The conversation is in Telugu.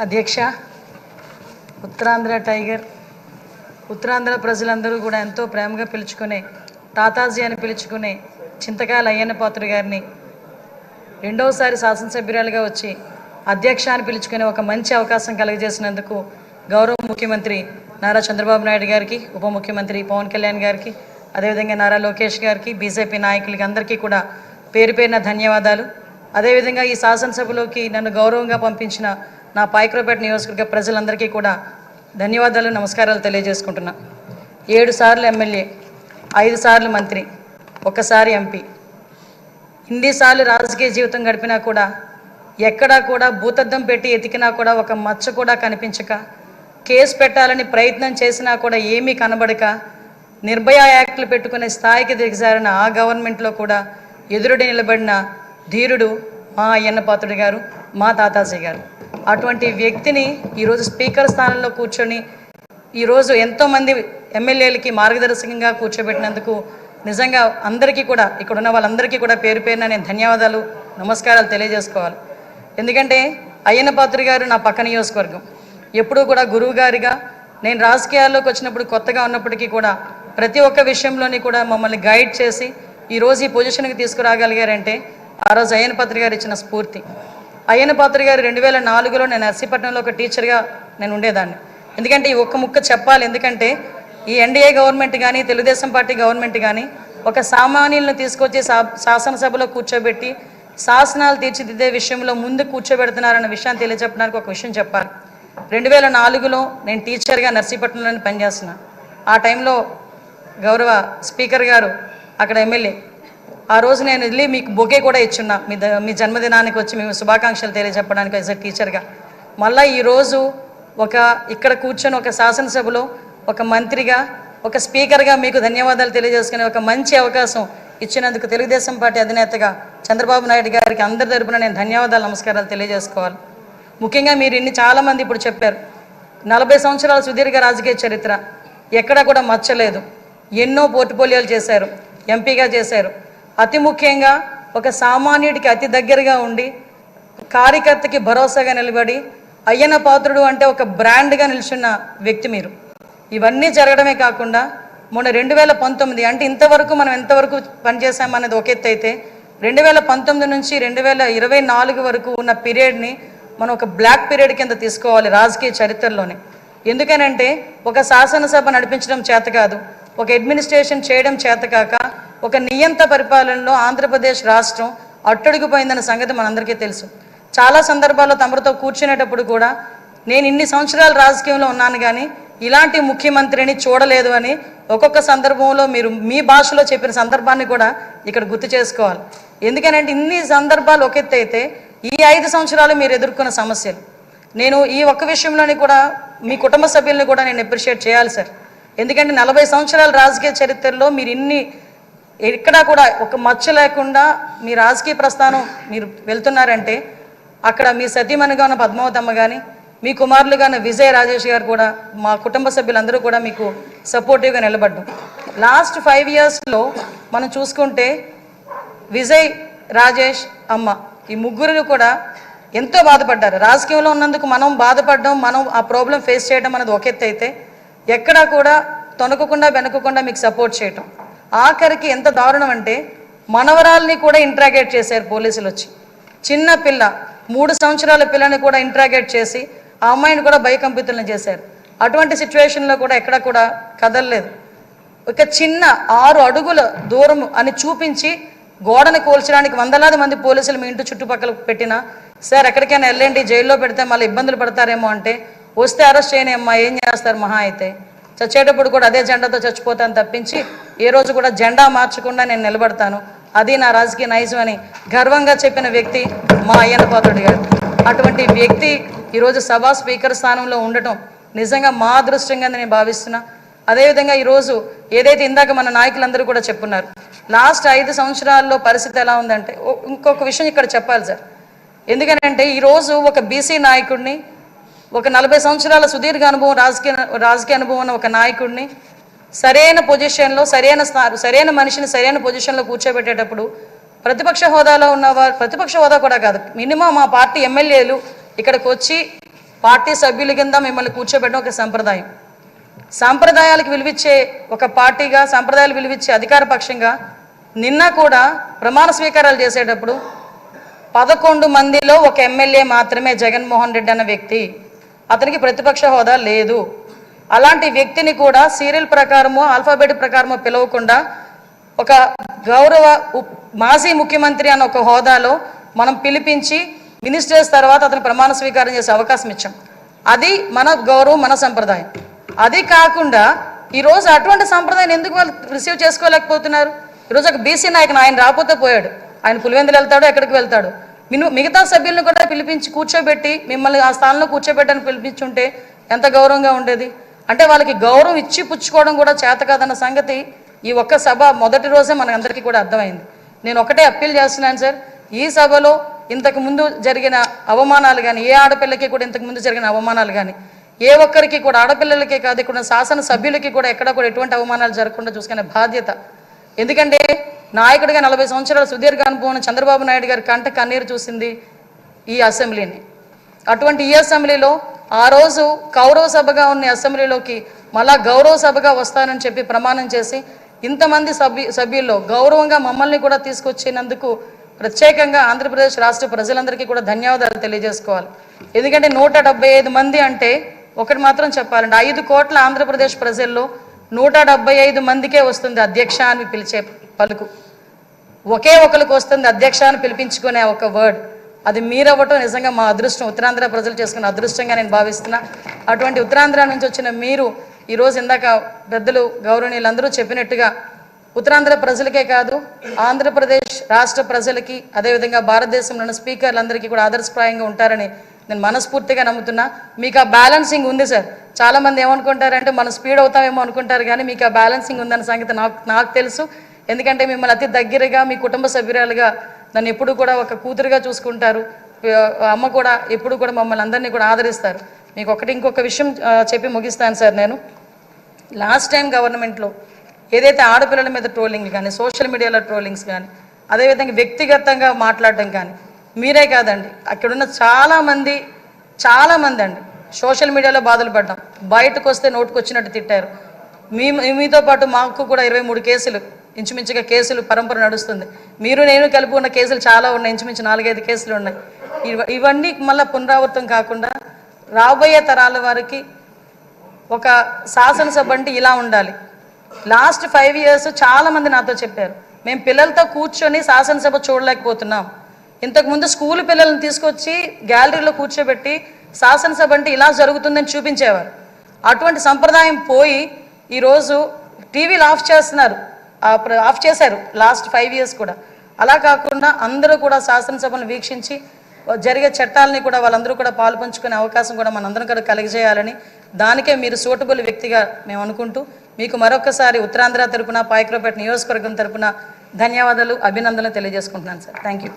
అధ్యక్ష, ఉత్తరాంధ్ర టైగర్, ఉత్తరాంధ్ర ప్రజలందరూ కూడా ఎంతో ప్రేమగా పిలుచుకునే తాతాజీ అని పిలుచుకునే చింతకాయల అయ్యన్న పాత్రుడు గారిని రెండవసారి శాసనసభ్యురాలుగా వచ్చి అధ్యక్ష అని పిలుచుకునే ఒక మంచి అవకాశం కలుగజేసినందుకు గౌరవ ముఖ్యమంత్రి నారా చంద్రబాబు నాయుడు గారికి, ఉప ముఖ్యమంత్రి పవన్ కళ్యాణ్ గారికి, అదేవిధంగా నారా లోకేష్ గారికి, బీజేపీ నాయకులకి అందరికీ కూడా పేరు పేరున ధన్యవాదాలు. అదేవిధంగా ఈ శాసనసభలోకి నన్ను గౌరవంగా పంపించిన నా పాయకరావుపేట నియోజకవర్గ ప్రజలందరికీ కూడా ధన్యవాదాలు, నమస్కారాలు తెలియజేసుకుంటున్నా. 7 సార్లు ఎమ్మెల్యే, 5 సార్లు మంత్రి, 1 సారి ఎంపీ, ఇన్నిసార్లు రాజకీయ జీవితం గడిపినా కూడా ఎక్కడా కూడా భూతద్దం పెట్టి ఎతికినా కూడా ఒక మచ్చ కూడా కనిపించక, కేసు పెట్టాలని ప్రయత్నం చేసినా కూడా ఏమీ కనబడక, నిర్భయ యాక్టులు పెట్టుకునే స్థాయికి దిగజారిన ఆ గవర్నమెంట్లో కూడా ఎదురుడి నిలబడిన ధీరుడు మా అయ్యన్న పాత్రుడు గారు, మా తాతాజీ గారు. అటువంటి వ్యక్తిని ఈరోజు స్పీకర్ స్థానంలో కూర్చొని ఈరోజు ఎంతోమంది ఎమ్మెల్యేలకి మార్గదర్శకంగా కూర్చోబెట్టినందుకు నిజంగా అందరికీ కూడా, ఇక్కడ ఉన్న వాళ్ళందరికీ కూడా పేరు పేరున నేను ధన్యవాదాలు, నమస్కారాలు తెలియజేసుకోవాలి. ఎందుకంటే అయ్యన్న పాత్రుడు గారు నా పక్క నియోజకవర్గం. ఎప్పుడూ కూడా గురువు గారిగా నేను రాజకీయాల్లోకి వచ్చినప్పుడు కొత్తగా ఉన్నప్పటికీ కూడా ప్రతి ఒక్క విషయంలోని కూడా మమ్మల్ని గైడ్ చేసి ఈరోజు ఈ పొజిషన్కి తీసుకురాగలిగారంటే ఆ రోజు అయ్యన్న పాత్రుడు గారు ఇచ్చిన స్ఫూర్తి. అయ్యన్న పాత్రుడు గారు 2004లో నేను నర్సీపట్నంలో ఒక టీచర్గా నేను ఉండేదాన్ని. ఎందుకంటే ఈ ఒక్క ముక్క చెప్పాలి, ఎందుకంటే ఈ ఎన్డీఏ గవర్నమెంట్ కానీ తెలుగుదేశం పార్టీ గవర్నమెంట్ కానీ ఒక సామాన్యులను తీసుకొచ్చి శాసనసభలో కూర్చోబెట్టి శాసనాలు తీర్చిదిద్దే విషయంలో ముందు కూర్చోబెడుతున్నారన్న విషయాన్ని తెలియజెప్పడానికి ఒక విషయం చెప్పాలి. 2004లో నేను టీచర్గా నర్సీపట్నంలోనే పనిచేస్తున్నా. ఆ టైంలో గౌరవ స్పీకర్ గారు అక్కడ ఎమ్మెల్యే. ఆ రోజు నేను వెళ్ళి మీకు బొకే కూడా ఇచ్చున్నా, మీ జన్మదినానికి వచ్చి మేము శుభాకాంక్షలు తెలియజెప్పడానికి యాజ్ ఎ టీచర్గా. మళ్ళీ ఈరోజు ఇక్కడ కూర్చొని ఒక శాసనసభలో ఒక మంత్రిగా, ఒక స్పీకర్గా మీకు ధన్యవాదాలు తెలియజేసుకునే ఒక మంచి అవకాశం ఇచ్చినందుకు తెలుగుదేశం పార్టీ అధినేతగా చంద్రబాబు నాయుడు గారికి అందరి తరపున నేను ధన్యవాదాలు, నమస్కారాలు తెలియజేసుకోవాలి. ముఖ్యంగా మీరు చాలామంది ఇప్పుడు చెప్పారు, 40 సంవత్సరాల సుదీర్ఘ రాజకీయ చరిత్ర, ఎక్కడా కూడా మచ్చలేదు. ఎన్నో పోర్ట్ఫోలియోలు చేశారు, ఎంపీగా చేశారు. అతి ముఖ్యంగా ఒక సామాన్యుడికి అతి దగ్గరగా ఉండి కార్యకర్తకి భరోసాగా నిలబడి అయ్యన్న పాత్రుడు అంటే ఒక బ్రాండ్గా నిల్చున్న వ్యక్తి మీరు. ఇవన్నీ జరగడమే కాకుండా మొన్న 2019 అంటే ఇంతవరకు మనం ఎంతవరకు పనిచేసామనేది ఒక ఎత్తు అయితే 2019 నుంచి 2024 వరకు ఉన్న పీరియడ్ని మనం ఒక బ్లాక్ పీరియడ్ కింద తీసుకోవాలి రాజకీయ చరిత్రలోనే. ఎందుకనంటే ఒక శాసనసభ నడిపించడం చేత కాదు, ఒక అడ్మినిస్ట్రేషన్ చేయడం చేత కాక ఒక నియంత పరిపాలనలో ఆంధ్రప్రదేశ్ రాష్ట్రం అట్టడుగుపోయిందన్న సంగతి మనందరికీ తెలుసు. చాలా సందర్భాల్లో తమరితో కూర్చునేటప్పుడు కూడా నేను ఇన్ని సంవత్సరాలు రాజకీయంలో ఉన్నాను కానీ ఇలాంటి ముఖ్యమంత్రిని చూడలేదు అని ఒక్కొక్క సందర్భంలో మీరు మీ భాషలో చెప్పిన సందర్భాన్ని కూడా ఇక్కడ గుర్తు చేసుకోవాలి. ఎందుకనంటే ఇన్ని సందర్భాలు ఒక ఎత్తు అయితే ఈ 5 సంవత్సరాలు మీరు ఎదుర్కొన్న సమస్యలు, నేను ఈ ఒక్క విషయంలోని కూడా మీ కుటుంబ సభ్యుల్ని కూడా నేను అప్రిషియేట్ చేయాలి సార్. ఎందుకంటే 40 సంవత్సరాల రాజకీయ చరిత్రలో మీరు ఎక్కడా కూడా ఒక మచ్చ లేకుండా మీ రాజకీయ ప్రస్థానం మీరు వెళ్తున్నారంటే అక్కడ మీ సతీమణిగా ఉన్న పద్మావతమ్మ కానీ, మీ కుమారులుగా ఉన్న విజయ్ రాజేష్ గారు కూడా, మా కుటుంబ సభ్యులందరూ కూడా మీకు సపోర్టివ్గా నిలబడ్డాం. లాస్ట్ 5 ఇయర్స్లో మనం చూసుకుంటే విజయ్, రాజేష్, అమ్మ ఈ ముగ్గురు కూడా ఎంతో బాధపడ్డారు. రాజకీయంలో ఉన్నందుకు మనం బాధపడడం, మనం ఆ ప్రాబ్లం ఫేస్ చేయడం అనేది ఒక ఎత్తు అయితే ఎక్కడా కూడా తొనకకుండా వెనకకుండా మీకు సపోర్ట్ చేయటం. ఆఖరికి ఎంత దారుణం అంటే మనవరాల్ని కూడా ఇంట్రాగేట్ చేశారు పోలీసులు వచ్చి. చిన్న పిల్ల 3 సంవత్సరాల పిల్లని కూడా ఇంట్రాగేట్ చేసి ఆ అమ్మాయిని కూడా భయకంపితులను చేశారు. అటువంటి సిచ్యువేషన్లో కూడా ఎక్కడ కూడా కదలలేదు. ఒక చిన్న 6 అడుగుల దూరం అని చూపించి గోడను కోల్చడానికి వందలాది మంది పోలీసులు మీ ఇంటి చుట్టుపక్కల పెట్టినా సార్ ఎక్కడికైనా వెళ్ళండి, జైల్లో పెడితే మళ్ళీ ఇబ్బందులు పడతారేమో అంటే వస్తే అరెస్ట్ చేయని అమ్మా ఏం చేస్తారు, మహా అయితే చచ్చేటప్పుడు కూడా అదే జెండాతో చచ్చిపోతాను తప్పించి ఏ రోజు కూడా జెండా మార్చకుండా నేను నిలబడతాను, అది నా రాజకీయ నైజం అని గర్వంగా చెప్పిన వ్యక్తి మా అయ్యన్న పాత్రుడు గారు. అటువంటి వ్యక్తి ఈరోజు సభా స్పీకర్ స్థానంలో ఉండటం నిజంగా మా అదృష్టంగా నేను భావిస్తున్నా. అదేవిధంగా ఈరోజు ఏదైతే ఇందాక మన నాయకులందరూ కూడా చెప్పున్నారు, లాస్ట్ 5 సంవత్సరాల్లో పరిస్థితి ఎలా ఉందంటే ఇంకొక విషయం ఇక్కడ చెప్పాలి సార్. ఎందుకంటే ఈరోజు ఒక బీసీ నాయకుడిని, ఒక 40 సంవత్సరాల సుదీర్ఘ అనుభవం రాజకీయ అనుభవం ఉన్న ఒక నాయకుడిని సరైన పొజిషన్లో సరైన మనిషిని సరైన పొజిషన్లో కూర్చోబెట్టేటప్పుడు ప్రతిపక్ష హోదాలో ఉన్నవారు, ప్రతిపక్ష హోదా కూడా కాదు, మినిమం మా పార్టీ ఎమ్మెల్యేలు ఇక్కడికి వచ్చి పార్టీ సభ్యుల కింద మిమ్మల్ని కూర్చోబెట్టడం ఒక సంప్రదాయం. సాంప్రదాయాలకు విలువిచ్చే ఒక పార్టీగా, సాంప్రదాయాలు విలువిచ్చే అధికార పక్షంగా నిన్న కూడా ప్రమాణ స్వీకారాలు చేసేటప్పుడు 11 మందిలో ఒక ఎమ్మెల్యే మాత్రమే జగన్మోహన్ రెడ్డి అన్న వ్యక్తి, అతనికి ప్రతిపక్ష హోదా లేదు. అలాంటి వ్యక్తిని కూడా సీరియల్ ప్రకారమో ఆల్ఫాబెట్ ప్రకారమో పిలవకుండా ఒక గౌరవ మాజీ ముఖ్యమంత్రి అన్న ఒక హోదాలో మనం పిలిపించి మినిస్టర్స్ తర్వాత అతను ప్రమాణ స్వీకారం చేసే అవకాశం ఇచ్చాం. అది మన గౌరవం, మన సంప్రదాయం. అది కాకుండా ఈరోజు అటువంటి సంప్రదాయం ఎందుకు వాళ్ళు రిసీవ్ చేసుకోలేకపోతున్నారు? ఈరోజు ఒక బీసీ నాయకుని, ఆయన రాకపోతే పోయాడు, ఆయన పులివెందులు వెళ్తాడు, ఎక్కడికి వెళ్తాడు. మిగతా సభ్యులను కూడా పిలిపించి కూర్చోబెట్టి మిమ్మల్ని ఆ స్థానంలో కూర్చోబెట్టని పిలిపించుంటే ఎంత గౌరవంగా ఉండేది. అంటే వాళ్ళకి గౌరవం ఇచ్చి పుచ్చుకోవడం కూడా చేత కాదన్న సంగతి ఈ ఒక్క సభ మొదటి రోజే మనందరికీ కూడా అర్థమైంది. నేను ఒకటే అప్పీల్ చేస్తున్నాను సార్, ఈ సభలో ఇంతకు ముందు జరిగిన అవమానాలు కానీ, ఏ ఆడపిల్లకి కూడా ఇంతకు ముందు జరిగిన అవమానాలు కానీ, ఏ ఒక్కరికి కూడా, ఆడపిల్లలకే కాదు ఇక్కడ శాసన సభ్యులకి కూడా ఎక్కడ కూడా ఎటువంటి అవమానాలు జరగకుండా చూసుకునే బాధ్యత. ఎందుకంటే నాయకుడిగా 40 సంవత్సరాల సుదీర్ఘ అనుభవం చంద్రబాబు నాయుడు గారి కంట కన్నీరు చూసింది ఈ అసెంబ్లీని. అటువంటి ఈ అసెంబ్లీలో ఆ రోజు కౌరవ సభగా ఉన్న అసెంబ్లీలోకి మళ్ళా గౌరవ సభగా వస్తానని చెప్పి ప్రమాణం చేసి ఇంతమంది సభ్యుల్లో గౌరవంగా మమ్మల్ని కూడా తీసుకొచ్చినందుకు ప్రత్యేకంగా ఆంధ్రప్రదేశ్ రాష్ట్ర ప్రజలందరికీ కూడా ధన్యవాదాలు తెలియజేసుకోవాలి. ఎందుకంటే 175 మంది అంటే ఒకటి మాత్రం చెప్పాలండి, 5 కోట్ల ఆంధ్రప్రదేశ్ ప్రజల్లో 175 మందికే వస్తుంది అధ్యక్ష అని పిలిచే పలుకు. ఒకే ఒకరికి వస్తుంది అధ్యక్ష అని పిలిపించుకునే ఒక వర్డ్. అది మీరవ్వటం నిజంగా మా అదృష్టం, ఉత్తరాంధ్ర ప్రజలు చేసుకున్న అదృష్టంగా నేను భావిస్తున్నా. అటువంటి ఉత్తరాంధ్ర నుంచి వచ్చిన మీరు ఈరోజు ఇందాక పెద్దలు గౌరవనీయులందరూ చెప్పినట్టుగా ఉత్తరాంధ్ర ప్రజలకే కాదు ఆంధ్రప్రదేశ్ రాష్ట్ర ప్రజలకి, అదేవిధంగా భారతదేశంలోని స్పీకర్లందరికీ కూడా ఆదర్శప్రాయంగా ఉంటారని నేను మనస్ఫూర్తిగా నమ్ముతున్నా. మీకు ఆ బ్యాలెన్సింగ్ ఉంది సార్. చాలామంది ఏమనుకుంటారంటే మనం స్పీడ్ అవుతామేమో అనుకుంటారు, కానీ మీకు ఆ బ్యాలెన్సింగ్ ఉందన్న సంగతి నాకు తెలుసు. ఎందుకంటే మిమ్మల్ని అతి దగ్గరగా మీ కుటుంబ సభ్యురాలుగా నన్ను ఎప్పుడు కూడా ఒక కూతురుగా చూసుకుంటారు. అమ్మ కూడా ఎప్పుడు కూడా మమ్మల్ని అందరినీ కూడా ఆదరిస్తారు. మీకు ఇంకొక విషయం చెప్పి ముగిస్తాను సార్. నేను లాస్ట్ టైం గవర్నమెంట్లో ఏదైతే ఆడపిల్లల మీద ట్రోలింగ్లు కానీ, సోషల్ మీడియాలో ట్రోలింగ్స్ కానీ, అదేవిధంగా వ్యక్తిగతంగా మాట్లాడడం కానీ, మీరే కాదండి అక్కడున్న చాలామంది అండి సోషల్ మీడియాలో బాధలు పడ్డాం. బయటకు వస్తే నోటుకొచ్చినట్టు తిట్టారు. మీతో పాటు మాకు కూడా 23 కేసులు ఇంచుమించుగా కేసులు పరంపర నడుస్తుంది. మీరు నేను కలిపి ఉన్న కేసులు చాలా ఉన్నాయి, ఇంచుమించు 4-5 కేసులు ఉన్నాయి. ఇవన్నీ మళ్ళీ పునరావృతం కాకుండా రాబోయే తరాల వారికి ఒక శాసనసభ అంటే ఇలా ఉండాలి. లాస్ట్ 5 years చాలామంది నాతో చెప్పారు, మేము పిల్లలతో కూర్చొని శాసనసభ చూడలేకపోతున్నాం. ఇంతకుముందు స్కూల్ పిల్లల్ని తీసుకొచ్చి గ్యాలరీలో కూర్చోబెట్టి శాసనసభ అంటే ఇలా జరుగుతుందని చూపించేవారు. అటువంటి సంప్రదాయం పోయి ఈరోజు టీవీలు ఆఫ్ చేశారు లాస్ట్ 5 years కూడా. అలా కాకుండా అందరూ కూడా శాసనసభను వీక్షించి జరిగే చట్టాలని కూడా వాళ్ళందరూ కూడా పాల్పంచుకునే అవకాశం కూడా మనందరం కూడా కలిగజేయాలని, దానికే మీరు సూటబుల్ వ్యక్తిగా మేము అనుకుంటూ మీకు మరొకసారి ఉత్తరాంధ్ర తరపున, పాయకరావుపేట నియోజకవర్గం తరపున ధన్యవాదాలు, అభినందనలు తెలియజేసుకుంటున్నాను సార్. Thank you.